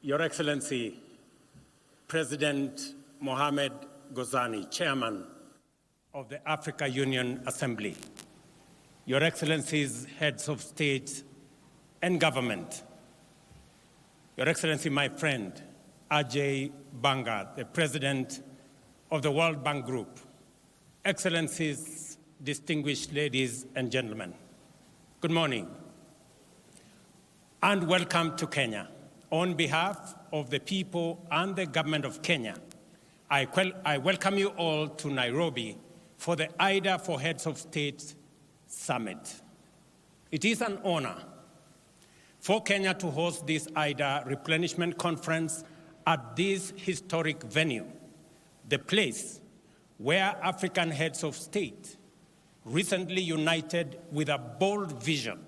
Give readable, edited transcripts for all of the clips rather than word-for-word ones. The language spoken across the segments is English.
Your Excellency, President Mohamed Ghazani, Chairman of the Africa Union Assembly, Your Excellencies, Heads of State and Government, Your Excellency, my friend, Ajay Banga, the President of the World Bank Group, Excellencies, distinguished ladies and gentlemen, good morning and welcome to Kenya. On behalf of the people and the government of Kenya, I welcome you all to Nairobi for the IDA for Heads of State Summit. It is an honor for Kenya to host this IDA replenishment conference at this historic venue, the place where African heads of state recently united with a bold vision.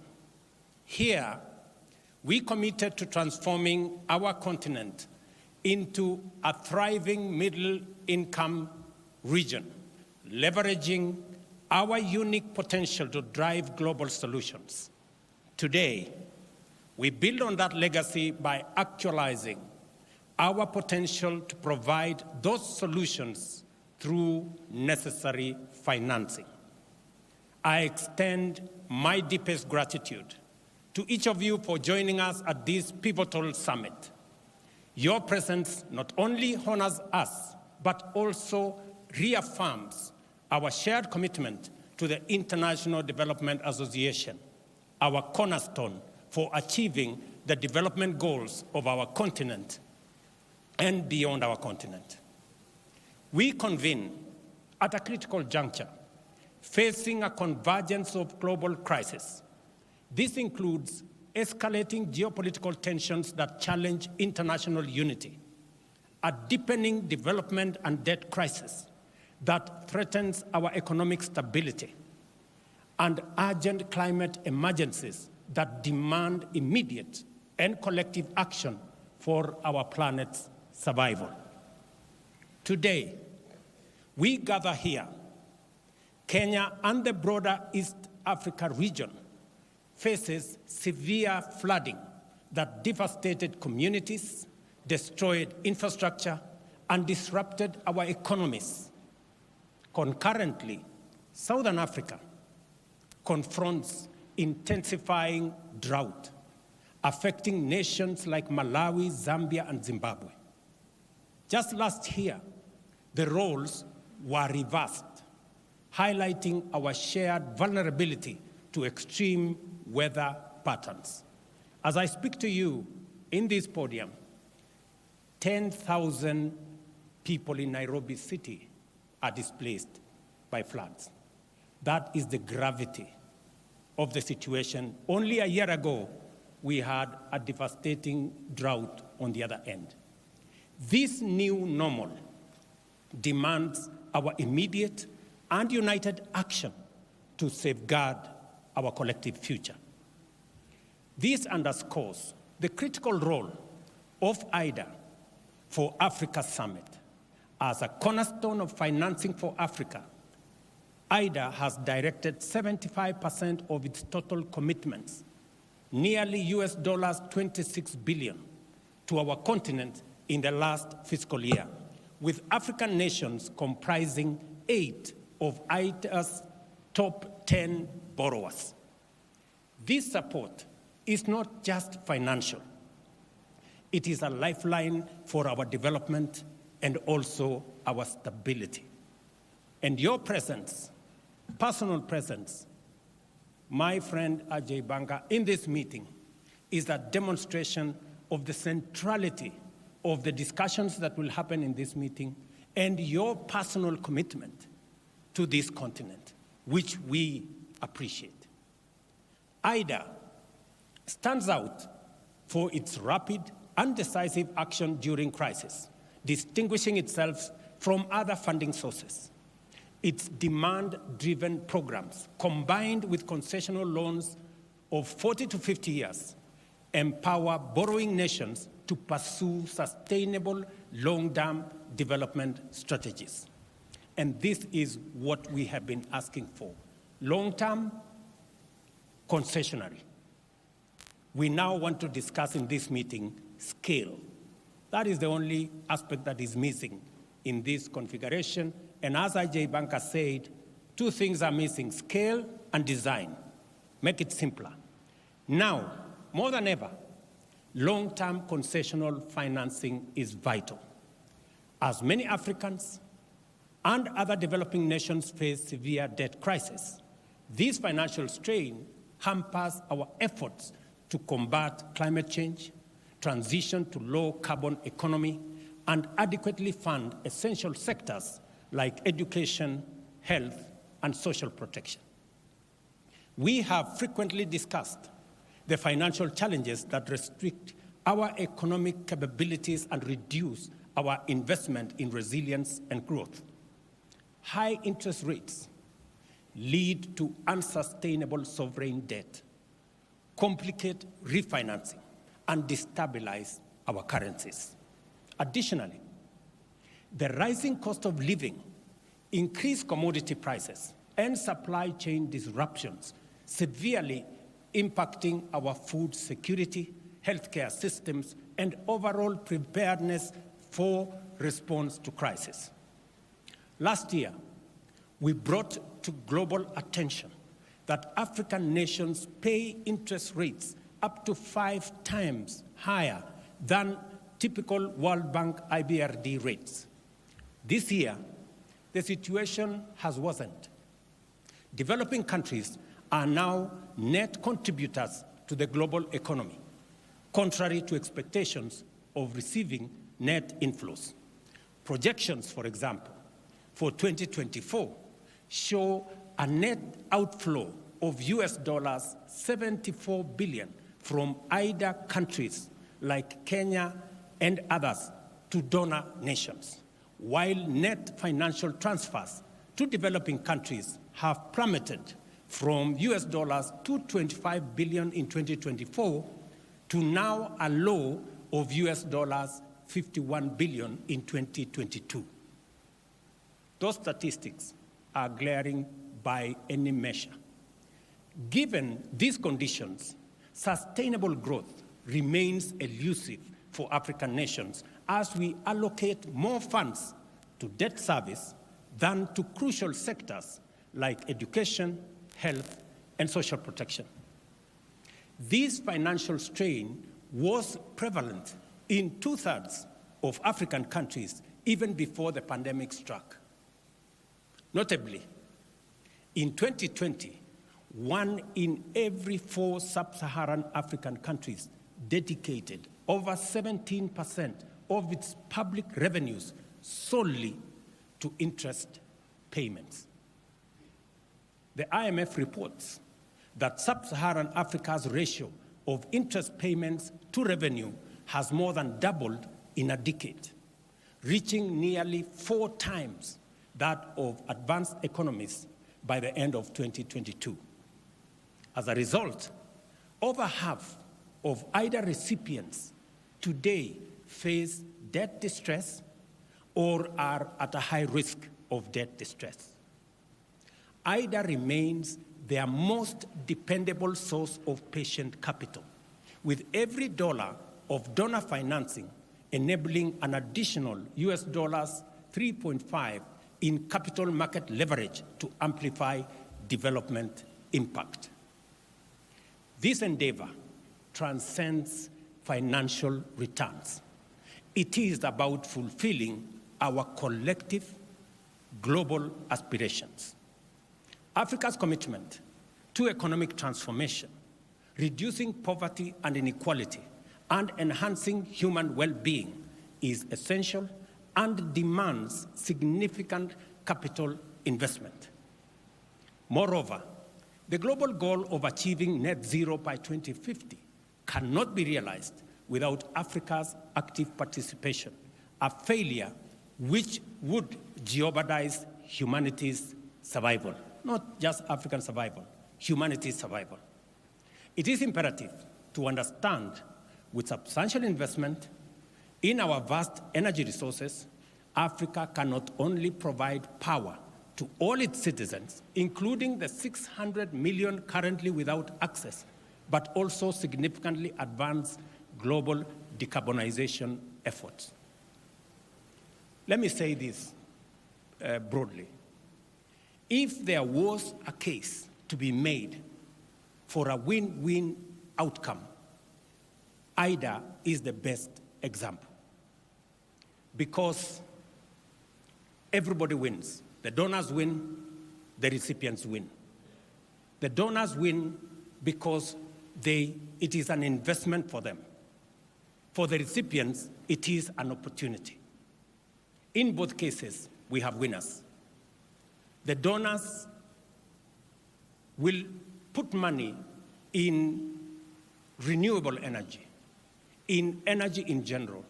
Here, we committed to transforming our continent into a thriving middle-income region, leveraging our unique potential to drive global solutions. Today, we build on that legacy by actualizing our potential to provide those solutions through necessary financing. I extend my deepest gratitude to each of you for joining us at this pivotal summit. Your presence not only honors us, but also reaffirms our shared commitment to the International Development Association, our cornerstone for achieving the development goals of our continent and beyond our continent. We convene at a critical juncture, facing a convergence of global crises. This includes escalating geopolitical tensions that challenge international unity, a deepening development and debt crisis that threatens our economic stability, and urgent climate emergencies that demand immediate and collective action for our planet's survival. Today, we gather here, Kenya and the broader East Africa region faces severe flooding that devastated communities, destroyed infrastructure, and disrupted our economies. Concurrently, Southern Africa confronts intensifying drought, affecting nations like Malawi, Zambia, and Zimbabwe. Just last year, the roles were reversed, highlighting our shared vulnerability to extreme weather patterns. As I speak to you in this podium, 10,000 people in Nairobi city are displaced by floods. That is the gravity of the situation. Only a year ago, we had a devastating drought on the other end. This new normal demands our immediate and united action to safeguard our collective future. This underscores the critical role of IDA for Africa Summit. As a cornerstone of financing for Africa, IDA has directed 75% of its total commitments, nearly US $26 billion, to our continent in the last fiscal year, with African nations comprising 8 of IDA's top 10 borrowers. This support is not just financial. It is a lifeline for our development and also our stability. And your presence, personal presence, my friend Ajay Banga, in this meeting is a demonstration of the centrality of the discussions that will happen in this meeting and your personal commitment to this continent, which we appreciate. IDA stands out for its rapid and decisive action during crisis, distinguishing itself from other funding sources. Its demand-driven programs, combined with concessional loans of 40 to 50 years, empower borrowing nations to pursue sustainable long-term development strategies. And this is what we have been asking for. Long-term, concessionary. We now want to discuss in this meeting scale, That is the only aspect that is missing in this configuration. And as IJ Banker said, two things are missing: scale and design. Make it simpler. Now, more than ever, long-term concessional financing is vital. As many Africans and other developing nations face severe debt crisis, this financial strain hampers our efforts to combat climate change, transition to low-carbon economy, and adequately fund essential sectors like education, health, and social protection. We have frequently discussed the financial challenges that restrict our economic capabilities and reduce our investment in resilience and growth. High interest rates lead to unsustainable sovereign debt, complicate refinancing, and destabilize our currencies. Additionally, the rising cost of living, increased commodity prices, and supply chain disruptions severely impacting our food security, healthcare systems, and overall preparedness for response to crisis. Last year, we brought to global attention that African nations pay interest rates up to 5 times higher than typical World Bank IBRD rates. This year, the situation has worsened. Developing countries are now net contributors to the global economy, contrary to expectations of receiving net inflows. Projections, for example, for 2024 show a net outflow of US dollars 74 billion from IDA countries like Kenya and others to donor nations, while net financial transfers to developing countries have plummeted from US dollars 225 billion in 2024 to now a low of US dollars 51 billion in 2022. Those statistics are glaring by any measure. Given these conditions, sustainable growth remains elusive for African nations as we allocate more funds to debt service than to crucial sectors like education, health, and social protection. This financial strain was prevalent in 2/3 of African countries even before the pandemic struck. Notably, in 2020, 1 in every 4 sub-Saharan African countries dedicated over 17% of its public revenues solely to interest payments. The IMF reports that sub-Saharan Africa's ratio of interest payments to revenue has more than doubled in a decade, reaching nearly 4 times that of advanced economies by the end of 2022. As a result, over half of IDA recipients today face debt distress or are at a high risk of debt distress. IDA remains their most dependable source of patient capital, with every dollar of donor financing enabling an additional US dollars 3.5 in capital market leverage to amplify development impact. This endeavor transcends financial returns. It is about fulfilling our collective global aspirations. Africa's commitment to economic transformation, reducing poverty and inequality, and enhancing human well-being is essential and demands significant capital investment. Moreover, the global goal of achieving net zero by 2050 cannot be realized without Africa's active participation, a failure which would jeopardize humanity's survival, not just African survival, humanity's survival. It is imperative to understand with substantial investment in our vast energy resources, Africa can not only provide power to all its citizens, including the 600 million currently without access, but also significantly advance global decarbonization efforts. Let me say this broadly. If there was a case to be made for a win-win outcome, IDA is the best example, because everybody wins. The donors win, the recipients win. The donors win because it is an investment for them. For the recipients, it is an opportunity. In both cases, we have winners. The donors will put money in renewable energy, in energy in general,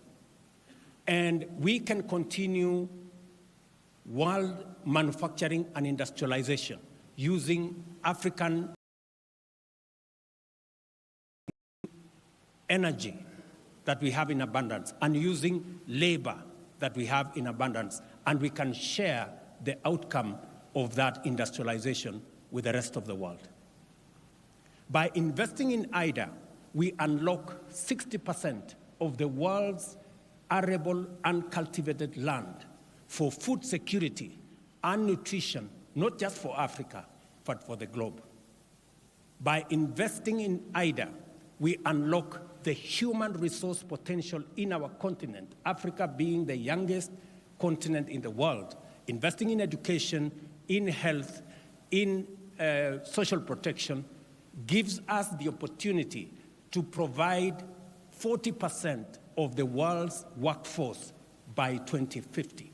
and we can continue world manufacturing and industrialization using African energy that we have in abundance and using labor that we have in abundance, and we can share the outcome of that industrialization with the rest of the world. By investing in IDA, we unlock 60% of the world's arable and cultivated land for food security and nutrition, not just for Africa, but for the globe. By investing in IDA, we unlock the human resource potential in our continent, Africa being the youngest continent in the world. Investing in education, in health, in social protection gives us the opportunity to provide 40% of the world's workforce by 2050.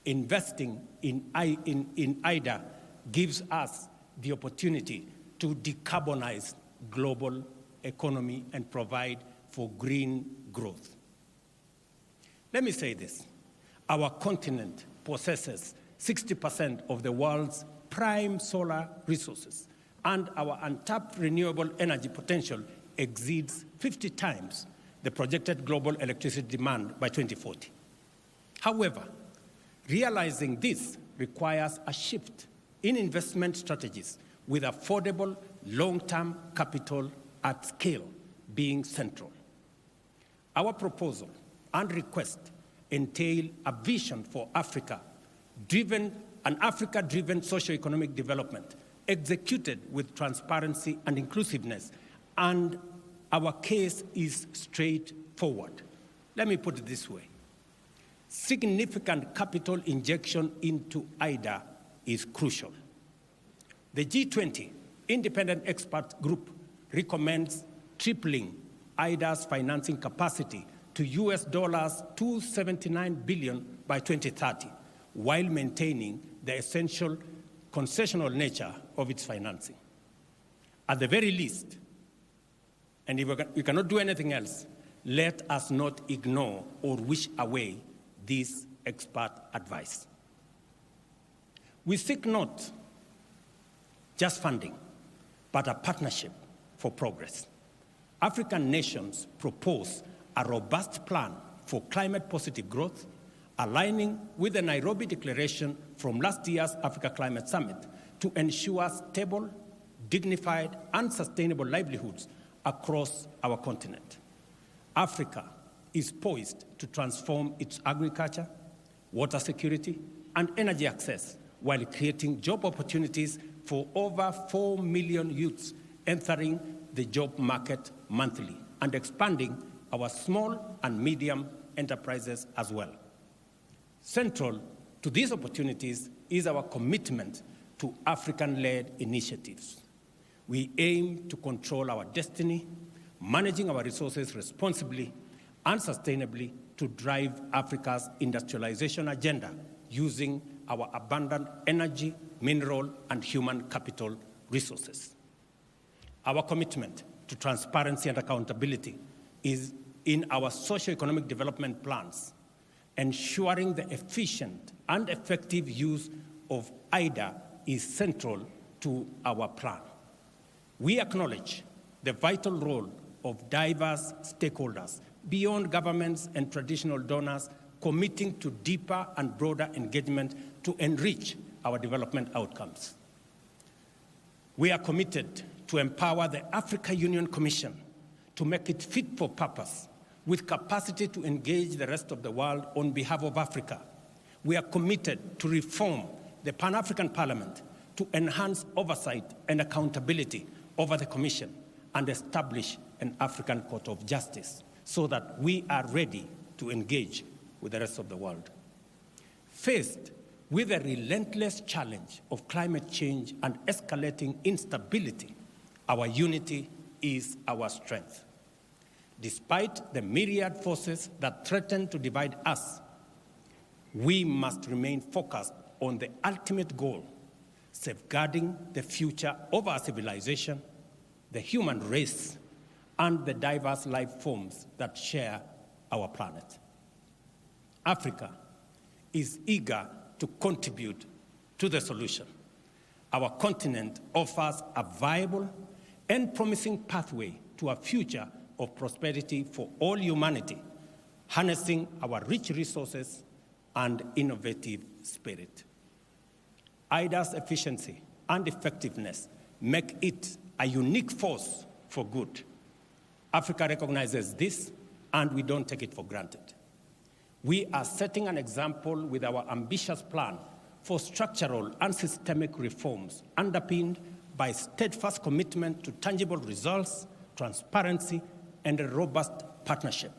Investing in IDA gives us the opportunity to decarbonize global economy and provide for green growth. Let me say this. Our continent possesses 60% of the world's prime solar resources, and our untapped renewable energy potential exceeds 50 times the projected global electricity demand by 2040. However, realizing this requires a shift in investment strategies with affordable long-term capital at scale being central. Our proposal and request entail a vision for Africa-driven socio-economic development executed with transparency and inclusiveness, and our case is straightforward. Let me put it this way. Significant capital injection into IDA is crucial. The G20 independent expert group recommends tripling IDA's financing capacity to US $279 billion by 2030, while maintaining the essential concessional nature of its financing. At the very least, and if we cannot do anything else, let us not ignore or wish away this expert advice. We seek not just funding, but a partnership for progress. African nations propose a robust plan for climate-positive growth, aligning with the Nairobi Declaration from last year's Africa Climate Summit to ensure stable, dignified, and sustainable livelihoods across our continent. Africa is poised to transform its agriculture, water security, and energy access while creating job opportunities for over 4 million youths entering the job market monthly and expanding our small and medium enterprises as well. Central to these opportunities is our commitment to African-led initiatives. We aim to control our destiny, managing our resources responsibly and sustainably to drive Africa's industrialization agenda using our abundant energy, mineral, and human capital resources. Our commitment to transparency and accountability is in our socio-economic development plans, ensuring the efficient and effective use of IDA is central to our plan. We acknowledge the vital role of diverse stakeholders beyond governments and traditional donors committing to deeper and broader engagement to enrich our development outcomes. We are committed to empower the Africa Union Commission to make it fit for purpose with capacity to engage the rest of the world on behalf of Africa. We are committed to reform the Pan-African Parliament to enhance oversight and accountability over the Commission and establish an African Court of Justice so that we are ready to engage with the rest of the world. Faced with the relentless challenge of climate change and escalating instability, our unity is our strength. Despite the myriad forces that threaten to divide us, we must remain focused on the ultimate goal, safeguarding the future of our civilization, the human race, and the diverse life forms that share our planet. Africa is eager to contribute to the solution. Our continent offers a viable and promising pathway to a future of prosperity for all humanity, harnessing our rich resources and innovative spirit. IDA's efficiency and effectiveness make it a unique force for good. Africa recognizes this, and we don't take it for granted. We are setting an example with our ambitious plan for structural and systemic reforms underpinned by steadfast commitment to tangible results, transparency, and a robust partnership.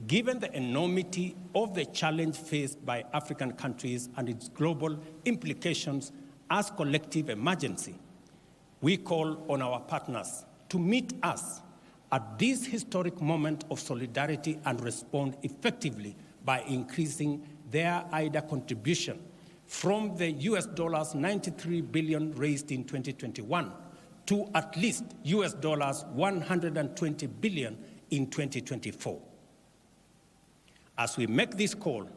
Given the enormity of the challenge faced by African countries and its global implications as collective emergency, we call on our partners to meet us at this historic moment of solidarity and respond effectively by increasing their IDA contribution from the US $93 billion raised in 2021 to at least US $120 billion in 2024. As we make this call,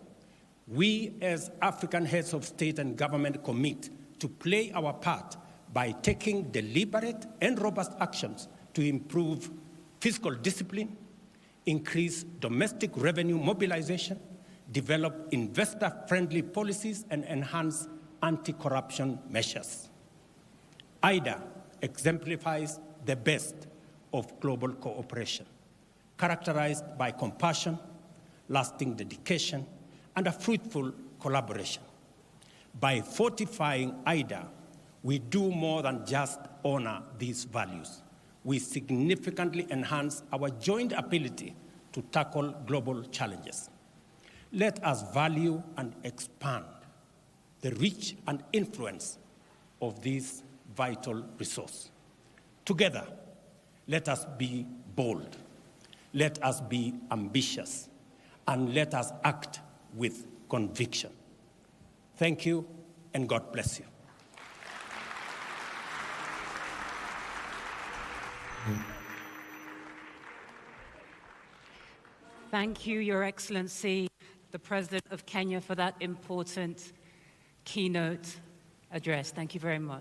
we as African heads of state and government commit to play our part by taking deliberate and robust actions to improve fiscal discipline, increase domestic revenue mobilization, develop investor-friendly policies, and enhance anti-corruption measures. IDA exemplifies the best of global cooperation, characterized by compassion, lasting dedication, and a fruitful collaboration. By fortifying IDA, we do more than just honor these values. We significantly enhance our joint ability to tackle global challenges. Let us value and expand the reach and influence of this vital resource. Together, let us be bold, let us be ambitious, and let us act with conviction. Thank you, and God bless you. Thank you, Your Excellency, the President of Kenya, for that important keynote address. Thank you very much.